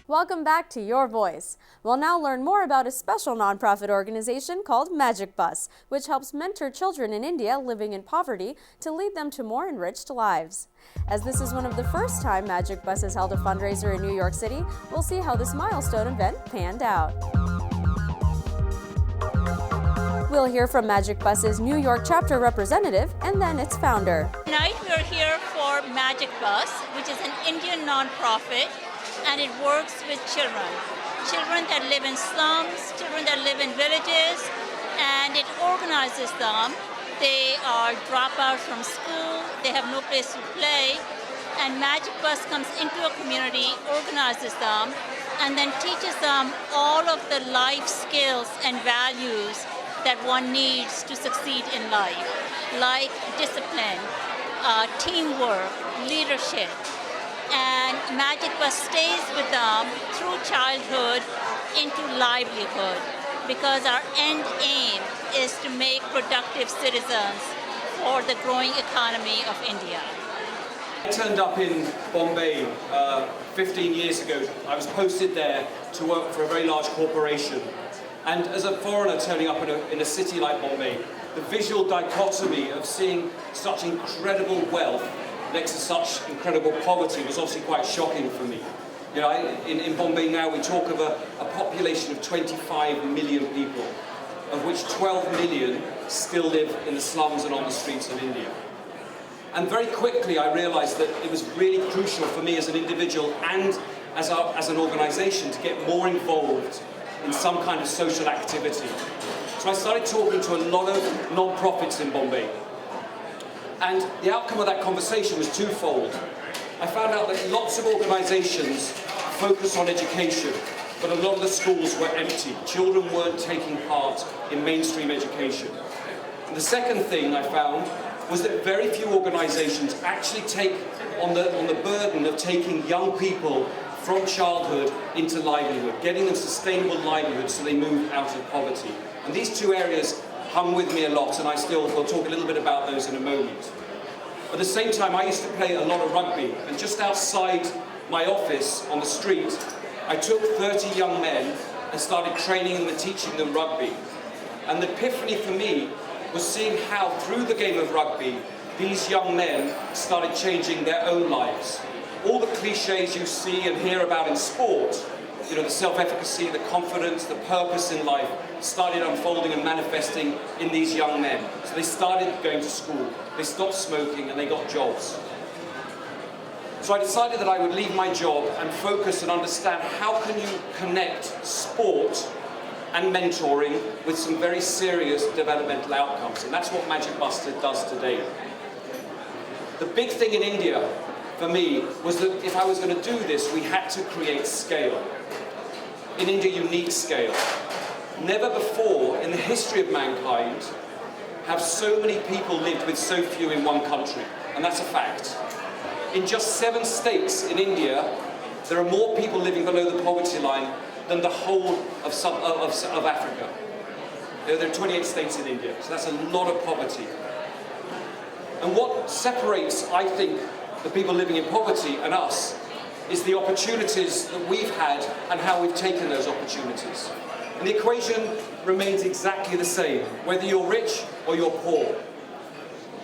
Welcome back to Your Voice. We'll now learn more about a special nonprofit organization called Magic Bus, which helps mentor children in India living in poverty to lead them to more enriched lives. As this is one of the first time Magic Bus has held a fundraiser in New York City, we'll see how this milestone event panned out. We'll hear from Magic Bus's New York chapter representative and then its founder. Tonight we're here for Magic Bus, which is an Indian nonprofit, and it works with children that live in slums, children that live in villages, and it organizes them. They are dropouts from school, they have no place to play, and Magic Bus comes into a community, organizes them, and then teaches them all of the life skills and values that one needs to succeed in life, like discipline, teamwork, leadership. And Magic Bus stays with them through childhood into livelihood, because our end aim is to make productive citizens for the growing economy of India. I turned up in Bombay 15 years ago. I was posted there to work for a very large corporation. And as a foreigner turning up in a city like Bombay, the visual dichotomy of seeing such incredible wealth next to such incredible poverty was obviously quite shocking for me. You know, in Bombay now we talk of a population of 25 million people, of which 12 million still live in the slums and on the streets of India. And very quickly I realized that it was really crucial for me as an individual and as an organization to get more involved in some kind of social activity. So I started talking to a lot of non-profits in Bombay. And the outcome of that conversation was twofold. I found out that lots of organizations focus on education, but a lot of the schools were empty. Children weren't taking part in mainstream education. And the second thing I found was that very few organizations actually take on the burden of taking young people from childhood into livelihood, getting them sustainable livelihood so they move out of poverty. And these two areas hung with me a lot, and we'll talk a little bit about those in a moment. At the same time, I used to play a lot of rugby, and just outside my office on the street, I took 30 young men and started training them and teaching them rugby. And the epiphany for me was seeing how, through the game of rugby, these young men started changing their own lives. All the cliches you see and hear about in sport, you know, the self-efficacy, the confidence, the purpose in life, started unfolding and manifesting in these young men. So they started going to school, they stopped smoking, and they got jobs. So I decided that I would leave my job and focus and understand how can you connect sport and mentoring with some very serious developmental outcomes. And that's what Magic Bus does today. The big thing in India, for me, was that if I was going to do this, we had to create scale. In India, you need scale. Never before in the history of mankind have so many people lived with so few in one country, and that's a fact. In just 7 states in India, there are more people living below the poverty line than the whole of Africa. There are 28 states in India, so that's a lot of poverty. And what separates, I think, the people living in poverty and us is the opportunities that we've had and how we've taken those opportunities. And the equation remains exactly the same, whether you're rich or you're poor.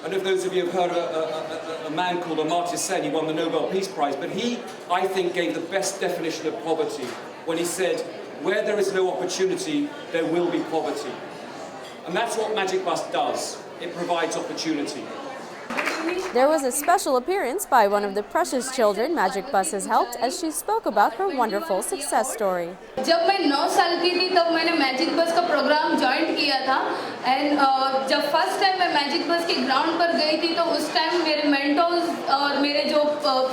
I don't know if those of you have heard of a man called Amartya Sen. He won the Nobel Peace Prize, but he, I think, gave the best definition of poverty when he said, where there is no opportunity, there will be poverty. And that's what Magic Bus does. It provides opportunity. There was a special appearance by one of the precious children Magic Bus has helped as she spoke about her wonderful success story. जब मैं 9 साल की थी तब मैंने magic बस का programme join किया था एंड जब फर्स्ट टाइम मैं मैजिक बस के ग्राउंड पर गई थी तो उस टाइम मेरे मेंटोर्स और मेरे जो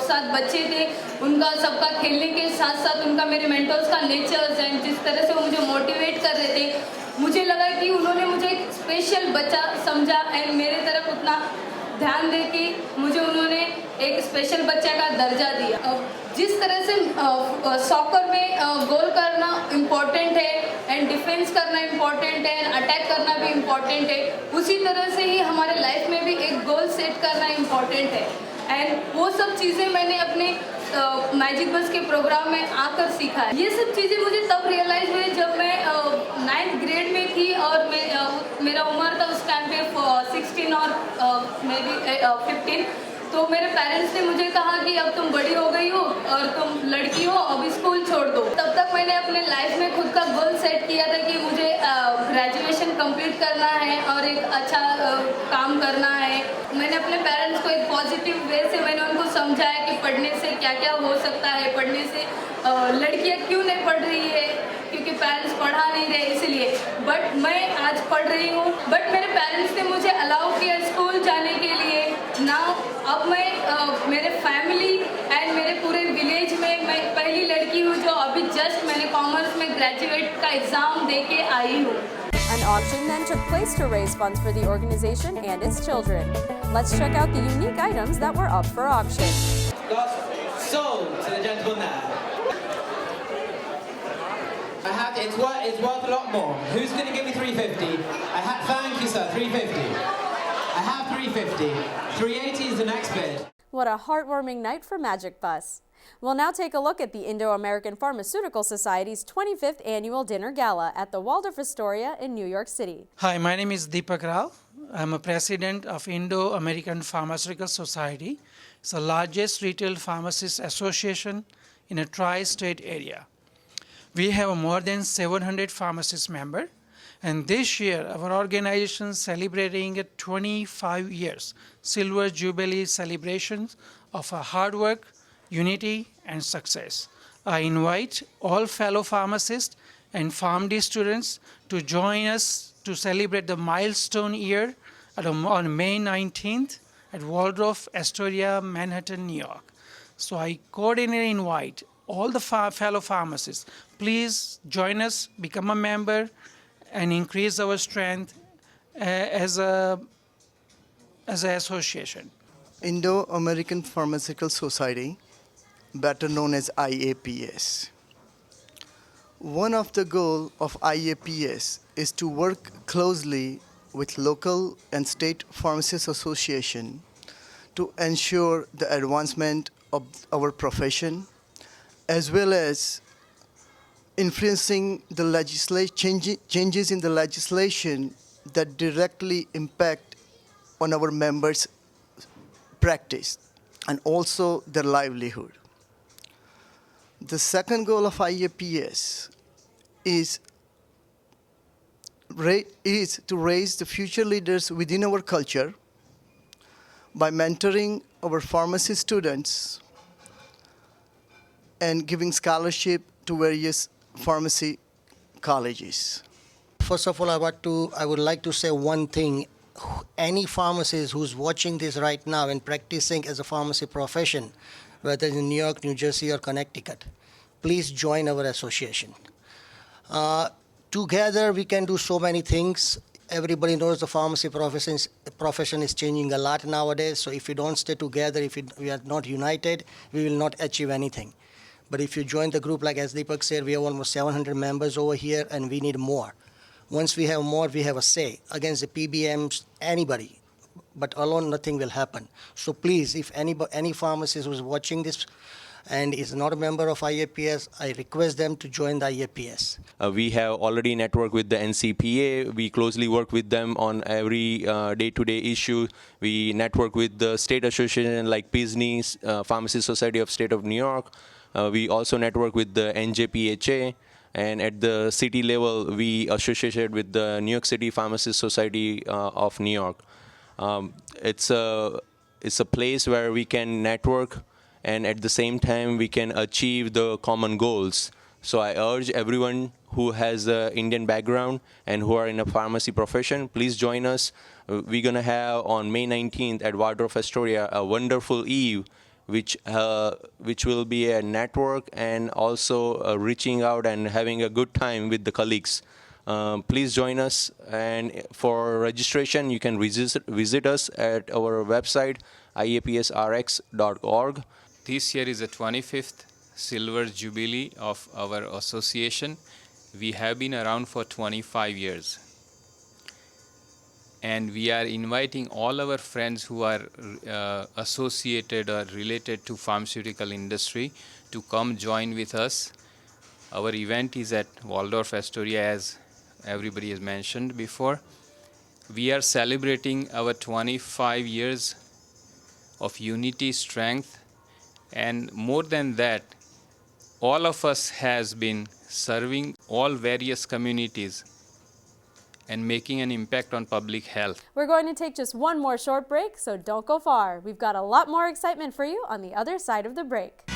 साथ बच्चे थे उनका सबका खेलने के साथ साथ उनका मेरे मेंटोर्स का नेचर्स एंड जिस तरह से वो मुझे मोटिवेट कर रहे थे मुझे लगा कि उन्होंने मुझे एक स्पेशल बच्चा समझा एंड मेरे तरफ उतना ध्यान दे कि मुझे उन्होंने एक स्पेशल बच्चे का दर्जा दिया। जिस तरह से सॉकर में गोल करना इम्पोर्टेंट है एंड डिफेंस करना इम्पोर्टेंट है एंड अटैक करना भी इम्पोर्टेंट है उसी तरह से ही हमारे लाइफ में भी एक गोल सेट करना इम्पोर्टेंट है एंड वो सब चीज़ें मैंने अपने मैजिक बस के प्रोग्राम में आकर सीखा है। ये सब चीज़ें मुझे तब रियलाइज़ हुई जब मैं 9th ग्रेड में थी और मेरा उम्र था उस टाइम पे 16 और मे बी 15। तो मेरे पेरेंट्स ने मुझे कहा कि अब तुम बड़ी हो गई हो और तुम लड़की हो, अब स्कूल छोड़ दो। तब तक मैंने अपने लाइफ में खुद का गोल सेट किया था कि मुझे ग्रेजुएशन कंप्लीट करना है और एक अच्छा काम करना है। मैंने अपने पेरेंट्स को एक पॉजिटिव वे से मैंने उनको समझाया कि पढ़ने से क्या क्या हो सकता है, पढ़ने से लड़कियां क्यों नहीं पढ़ रही है, क्योंकि पेरेंट्स पढ़ा नहीं रहे इसलिए। बट मैं आज पढ़ रही हूँ। बट मेरे पेरेंट्स ने मुझे अलाउ किया स्कूल जाने के लिए ना। अब मैं मेरे फैमिली एंड मेरे पूरे विलेज में मैं पहली लड़की हूँ जो अभी जस्ट मैंने कॉमर्स में ग्रेजुएट का एग्ज़ाम दे के आई हूँ। An auction then took place to raise funds for the organization and its children. Let's check out the unique items that were up for auction. Sold to the gentleman there. It's worth a lot more. Who's going to give me 350? Thank you, sir. 350. I have 350. 380 is the next bid. What a heartwarming night for Magic Bus. We'll now take a look at the Indo-American Pharmaceutical Society's 25th annual dinner gala at the Waldorf Astoria in New York City. Hi, my name is Deepak Rao. I'm a president of Indo-American Pharmaceutical Society. It's the largest retail pharmacist association in a tri-state area. We have more than 700 pharmacist members, and this year our organization is celebrating a 25 years Silver Jubilee celebrations of our hard work, unity, and success. I invite all fellow pharmacists and PharmD students to join us to celebrate the milestone year on May 19th at Waldorf Astoria, Manhattan, New York. So I cordially invite all the fellow pharmacists, please join us, become a member, and increase our strength as an association. Indo-American Pharmaceutical Society, better known as IAPS. One of the goals of IAPS is to work closely with local and state pharmacists association to ensure the advancement of our profession, as well as influencing the changes in the legislation that directly impact on our members' practice and also their livelihood. The second goal of IAPS is to raise the future leaders within our culture by mentoring our pharmacy students and giving scholarship to various pharmacy colleges. First of all, I would like to say one thing. Any pharmacist who's watching this right now and practicing as a pharmacy profession, whether in New York, New Jersey, or Connecticut, please join our association. Together, we can do so many things. Everybody knows the pharmacy profession is changing a lot nowadays. So if we don't stay together, if we are not united, we will not achieve anything. But if you join the group, like as Deepak said, we have almost 700 members over here, and we need more. Once we have more, we have a say against the PBMs, anybody. But alone, nothing will happen. So please, if any pharmacist who is watching this and is not a member of IAPS, I request them to join the IAPS. We have already networked with the NCPA. We closely work with them on every day-to-day issue. We network with the state association like PISNI, Pharmacy Society of State of New York. We also network with the NJPHA. And at the city level, we associated with the New York City Pharmacist Society of New York. It's a place where we can network, and at the same time we can achieve the common goals. So I urge everyone who has an Indian background and who are in a pharmacy profession, please join us. We're going to have on May 19th at Waldorf Astoria a wonderful eve, which will be a network and also reaching out and having a good time with the colleagues. Please join us, and for registration you can visit us at our website iapsrx.org. This year is the 25th Silver Jubilee of our association. We have been around for 25 years. And we are inviting all our friends who are associated or related to pharmaceutical industry to come join with us. Our event is at Waldorf Astoria, as everybody has mentioned before. We are celebrating our 25 years of unity, strength, and more than that, all of us has been serving all various communities and making an impact on public health. We're going to take just one more short break, so don't go far. We've got a lot more excitement for you on the other side of the break.